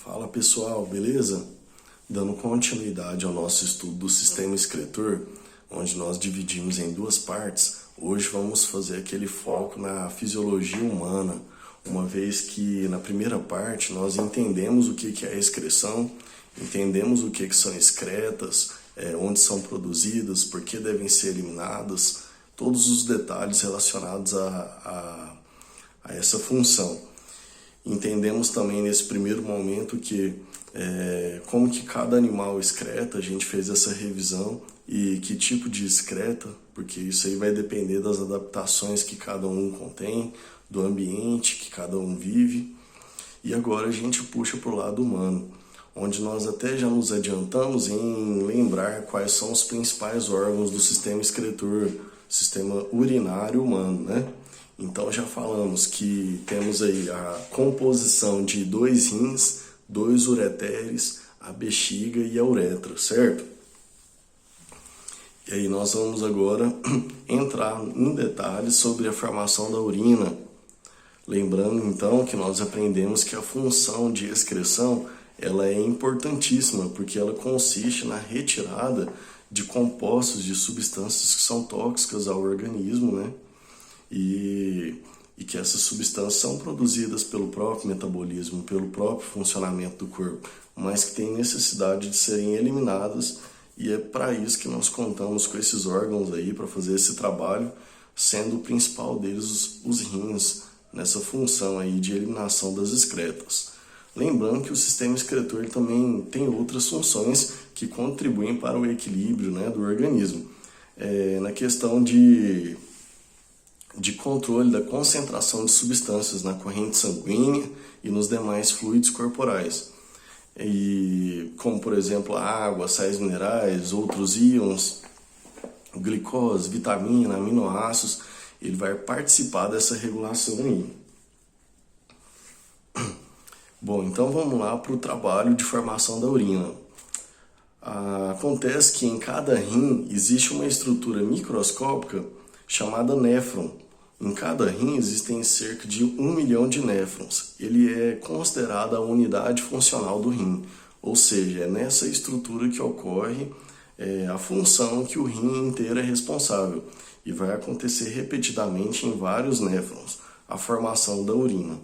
Fala pessoal, beleza? Dando continuidade ao nosso estudo do sistema excretor, onde nós dividimos em duas partes, hoje vamos fazer aquele foco na fisiologia humana, uma vez que na primeira parte nós entendemos o que é a excreção, entendemos o que são excretas, onde são produzidas, por que devem ser eliminadas, todos os detalhes relacionados a essa função. Entendemos também nesse primeiro momento que como que cada animal excreta, a gente fez essa revisão e que tipo de excreta, porque isso aí vai depender das adaptações que cada um contém, do ambiente que cada um vive. E agora a gente puxa para o lado humano, onde nós até já nos adiantamos em lembrar quais são os principais órgãos do sistema excretor, sistema urinário humano, né? Então já falamos que temos aí a composição de 2 rins, 2 ureteres, a bexiga e a uretra, certo? E aí nós vamos agora entrar em detalhes sobre a formação da urina. Lembrando então que nós aprendemos que a função de excreção ela é importantíssima, porque ela consiste na retirada de compostos, de substâncias que são tóxicas ao organismo, né? E que essas substâncias são produzidas pelo próprio metabolismo, pelo próprio funcionamento do corpo, mas que têm necessidade de serem eliminadas, e é para isso que nós contamos com esses órgãos aí para fazer esse trabalho, sendo o principal deles os rins, nessa função aí de eliminação das excretas. Lembrando que o sistema excretor também tem outras funções que contribuem para o equilíbrio, né, do organismo. Na questão de controle da concentração de substâncias na corrente sanguínea e nos demais fluidos corporais. E como, por exemplo, a água, sais minerais, outros íons, glicose, vitamina, aminoácidos, ele vai participar dessa regulação aí. Bom, então vamos lá para o trabalho de formação da urina. Acontece que em cada rim existe uma estrutura microscópica chamada néfron. Em cada rim existem cerca de 1 milhão de néfrons. Ele é considerado a unidade funcional do rim, ou seja, é nessa estrutura que ocorre a função que o rim inteiro é responsável, e vai acontecer repetidamente em vários néfrons, a formação da urina.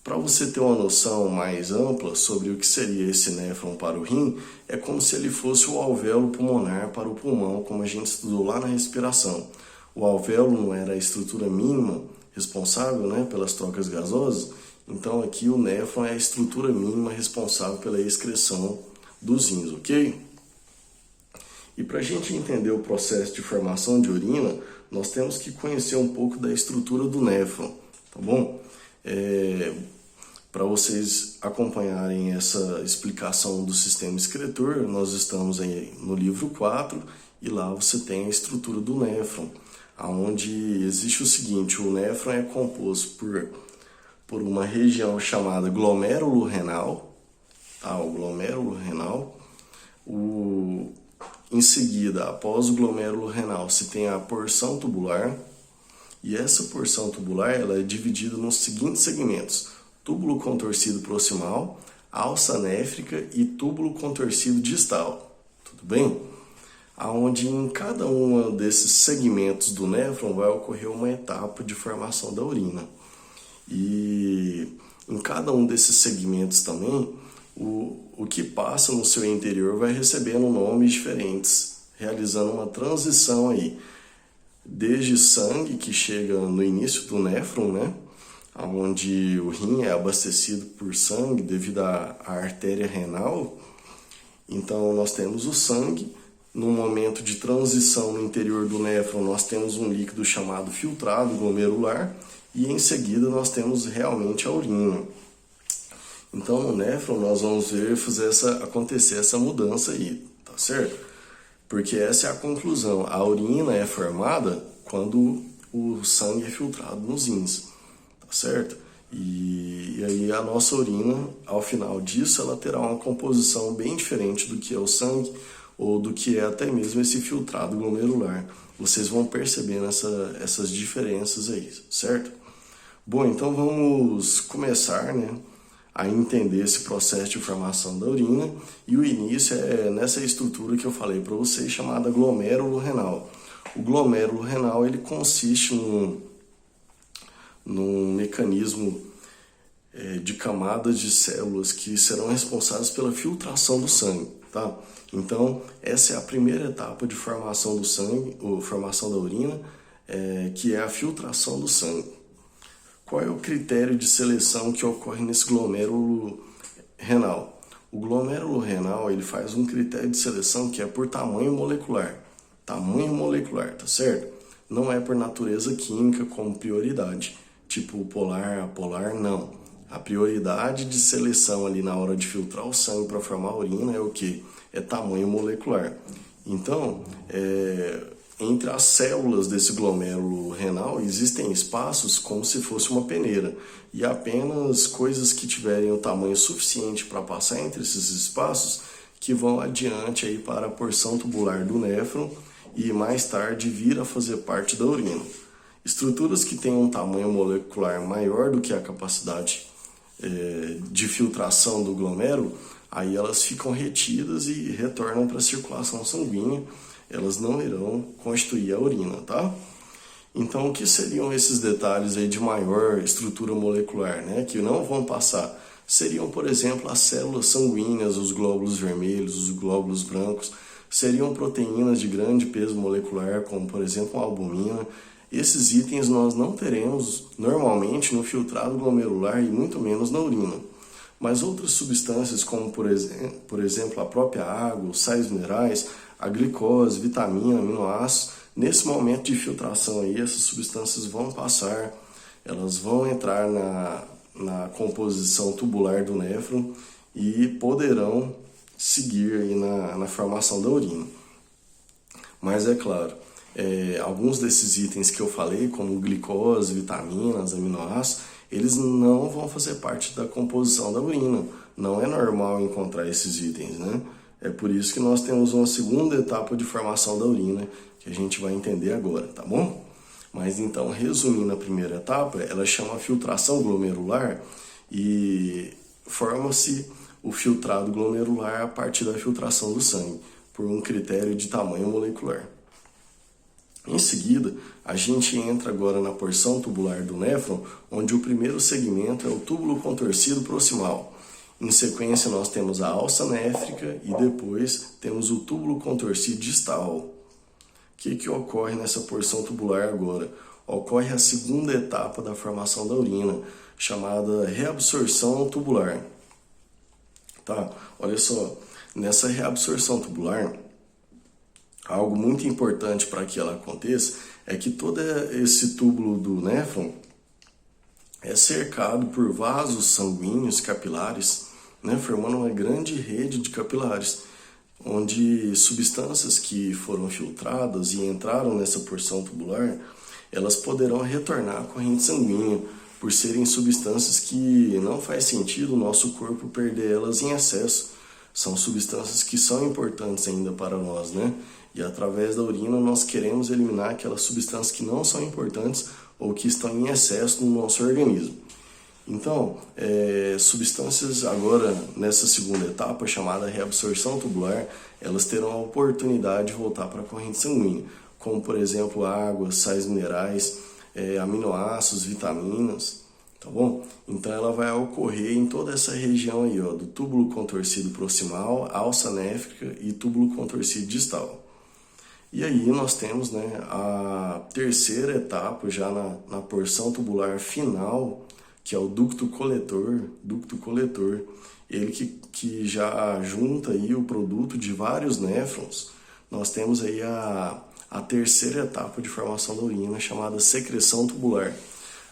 Para você ter uma noção mais ampla sobre o que seria esse néfron para o rim, é como se ele fosse o alvéolo pulmonar para o pulmão, como a gente estudou lá na respiração. O alvéolo não era a estrutura mínima responsável, né, pelas trocas gasosas, então aqui o néfron é a estrutura mínima responsável pela excreção dos rins, ok? E para a gente entender o processo de formação de urina, nós temos que conhecer um pouco da estrutura do néfron, tá bom? Para vocês acompanharem essa explicação do sistema excretor, nós estamos aí no livro 4 e lá você tem a estrutura do néfron, onde existe o seguinte: o néfron é composto por uma região chamada glomérulo renal, tá? O glomérulo renal. Em seguida, após o glomérulo renal, se tem a porção tubular, e essa porção tubular ela é dividida nos seguintes segmentos: túbulo contorcido proximal, alça néfrica e túbulo contorcido distal. Tudo bem? Onde em cada um desses segmentos do néfron vai ocorrer uma etapa de formação da urina. E em cada um desses segmentos também, o que passa no seu interior vai recebendo nomes diferentes, realizando uma transição aí, desde sangue, que chega no início do néfron, né, onde o rim é abastecido por sangue devido à artéria renal. Então nós temos o sangue. No momento de transição no interior do néfron, nós temos um líquido chamado filtrado glomerular, e em seguida nós temos realmente a urina. Então no néfron nós vamos ver acontecer essa mudança aí, tá certo? Porque essa é a conclusão: a urina é formada quando o sangue é filtrado nos rins, tá certo? E aí a nossa urina, ao final disso, ela terá uma composição bem diferente do que é o sangue, ou do que é até mesmo esse filtrado glomerular. Vocês vão percebendo essas diferenças aí, certo? Bom, então vamos começar, né, a entender esse processo de formação da urina, e o início é nessa estrutura que eu falei para vocês, chamada glomérulo renal. O glomérulo renal ele consiste num mecanismo de camadas de células que serão responsáveis pela filtração do sangue, tá? Então, essa é a primeira etapa de formação do sangue, ou formação da urina, que é a filtração do sangue. Qual é o critério de seleção que ocorre nesse glomérulo renal? O glomérulo renal ele faz um critério de seleção que é por tamanho molecular. Tamanho molecular, tá certo? Não é por natureza química como prioridade, tipo polar, apolar, não. A prioridade de seleção ali na hora de filtrar o sangue para formar a urina é o quê? É tamanho molecular. Então, entre as células desse glomérulo renal existem espaços como se fosse uma peneira, e apenas coisas que tiverem o tamanho suficiente para passar entre esses espaços que vão adiante aí para a porção tubular do néfron e mais tarde vir a fazer parte da urina. Estruturas que têm um tamanho molecular maior do que a capacidade de filtração do glomérulo, aí elas ficam retidas e retornam para a circulação sanguínea, elas não irão constituir a urina, tá? Então, o que seriam esses detalhes aí de maior estrutura molecular, né, que não vão passar? Seriam, por exemplo, as células sanguíneas, os glóbulos vermelhos, os glóbulos brancos, seriam proteínas de grande peso molecular, como, por exemplo, a albumina. Esses itens nós não teremos normalmente no filtrado glomerular e muito menos na urina. Mas outras substâncias, como por exemplo a própria água, os sais minerais, a glicose, vitamina, aminoácidos, nesse momento de filtração aí, essas substâncias vão passar, elas vão entrar na composição tubular do néfron e poderão seguir aí na formação da urina. Mas é claro, alguns desses itens que eu falei, como glicose, vitaminas, aminoácidos, eles não vão fazer parte da composição da urina. Não é normal encontrar esses itens, né? É por isso que nós temos uma segunda etapa de formação da urina, que a gente vai entender agora, tá bom? Mas então, resumindo a primeira etapa, ela chama filtração glomerular e forma-se o filtrado glomerular a partir da filtração do sangue, por um critério de tamanho molecular. Em seguida, a gente entra agora na porção tubular do néfron, onde o primeiro segmento é o túbulo contorcido proximal. Em sequência, nós temos a alça néfrica e depois temos o túbulo contorcido distal. O que ocorre nessa porção tubular agora? Ocorre a segunda etapa da formação da urina, chamada reabsorção tubular. Tá? Olha só, nessa reabsorção tubular, algo muito importante para que ela aconteça é que todo esse túbulo do néfron é cercado por vasos sanguíneos capilares, né, formando uma grande rede de capilares, onde substâncias que foram filtradas e entraram nessa porção tubular, elas poderão retornar à corrente sanguínea, por serem substâncias que não faz sentido o nosso corpo perder elas em excesso. São substâncias que são importantes ainda para nós, né? E através da urina nós queremos eliminar aquelas substâncias que não são importantes ou que estão em excesso no nosso organismo. Então, substâncias agora nessa segunda etapa, chamada reabsorção tubular, elas terão a oportunidade de voltar para a corrente sanguínea, como por exemplo água, sais minerais, aminoácidos, vitaminas, tá bom? Então ela vai ocorrer em toda essa região aí, ó, do túbulo contorcido proximal, alça néfrica e túbulo contorcido distal. E aí nós temos, né, a terceira etapa já na porção tubular final, que é o ducto coletor, ele que já junta aí o produto de vários néfrons. Nós temos aí a terceira etapa de formação da urina, chamada secreção tubular,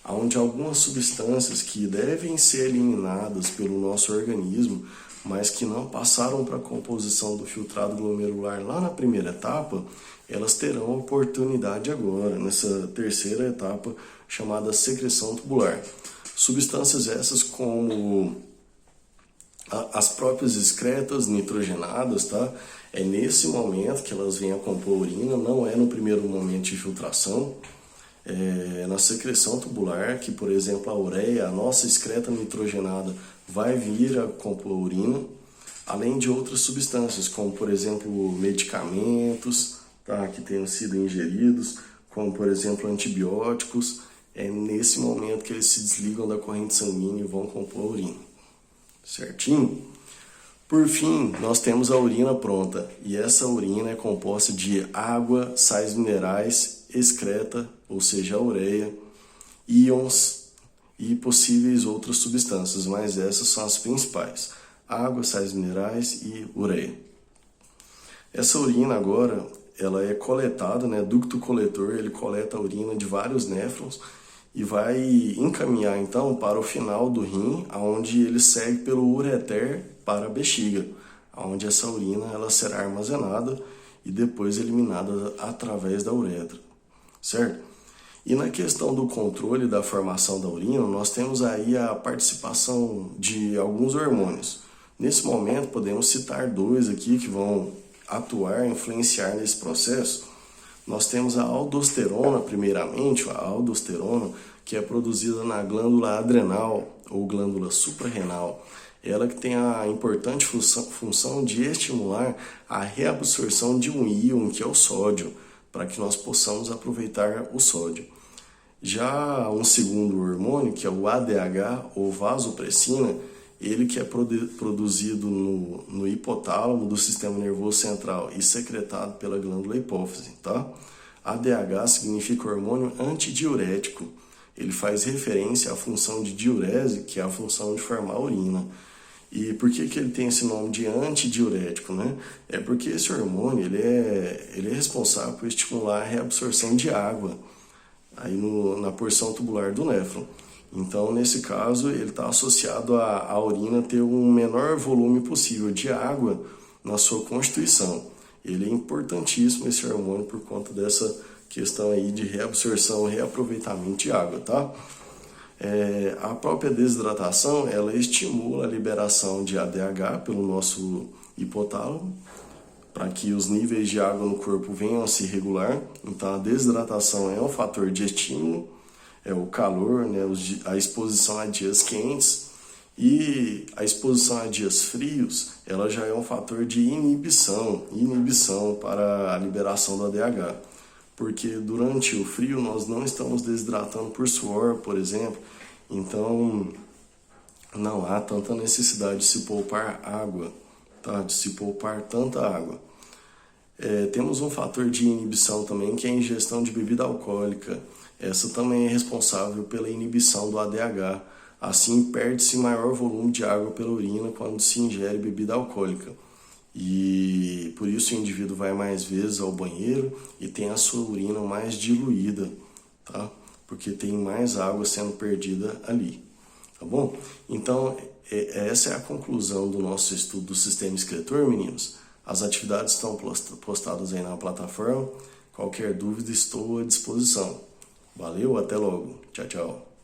onde algumas substâncias que devem ser eliminadas pelo nosso organismo, mas que não passaram para a composição do filtrado glomerular lá na primeira etapa, elas terão a oportunidade agora, nessa terceira etapa, chamada secreção tubular. Substâncias essas como as próprias excretas nitrogenadas, tá? É nesse momento que elas vêm a compor a urina, não é no primeiro momento de filtração. na secreção tubular, que, por exemplo, a ureia, a nossa excreta nitrogenada, vai vir a compor a urina, além de outras substâncias, como, por exemplo, medicamentos, tá, que tenham sido ingeridos, como, por exemplo, antibióticos. É nesse momento que eles se desligam da corrente sanguínea e vão compor a urina. Certinho? Por fim, nós temos a urina pronta, e essa urina é composta de água, sais minerais, excreta, ou seja, a ureia, íons e possíveis outras substâncias, mas essas são as principais: água, sais minerais e ureia. Essa urina agora, ela é coletada, né? Ducto coletor, ele coleta a urina de vários néfrons e vai encaminhar então para o final do rim, onde ele segue pelo ureter para a bexiga, onde essa urina ela será armazenada e depois eliminada através da uretra, certo? E na questão do controle da formação da urina, nós temos aí a participação de alguns hormônios. Nesse momento, podemos citar dois aqui que vão atuar, influenciar nesse processo. Nós temos a aldosterona, primeiramente, a aldosterona, que é produzida na glândula adrenal ou glândula suprarrenal. Ela que tem a importante função de estimular a reabsorção de um íon, que é o sódio, para que nós possamos aproveitar o sódio. Já um segundo hormônio, que é o ADH ou vasopressina, ele que é produzido no hipotálamo do sistema nervoso central e secretado pela glândula hipófise, tá? ADH significa hormônio antidiurético. Ele faz referência à função de diurese, que é a função de formar urina. E por que ele tem esse nome de antidiurético, né? É porque esse hormônio ele é responsável por estimular a reabsorção de água aí na porção tubular do néfron. Então, nesse caso, ele está associado à urina ter um menor volume possível de água na sua constituição. Ele é importantíssimo, esse hormônio, por conta dessa questão aí de reabsorção e reaproveitamento de água, tá? A própria desidratação, ela estimula a liberação de ADH pelo nosso hipotálamo, para que os níveis de água no corpo venham a se regular. Então, a desidratação é um fator de estímulo, é o calor, né, a exposição a dias quentes, e a exposição a dias frios, ela já é um fator de inibição para a liberação do ADH. Porque durante o frio nós não estamos desidratando por suor, por exemplo, então não há tanta necessidade de se poupar água, tá? De se poupar tanta água. Temos um fator de inibição também, que é a ingestão de bebida alcoólica. Essa também é responsável pela inibição do ADH. Assim, perde-se maior volume de água pela urina quando se ingere bebida alcoólica. E por isso o indivíduo vai mais vezes ao banheiro e tem a sua urina mais diluída, tá? Porque tem mais água sendo perdida ali, tá bom? Então, essa é a conclusão do nosso estudo do sistema excretor, meninos. As atividades estão postadas aí na plataforma. Qualquer dúvida, estou à disposição. Valeu, até logo. Tchau, tchau.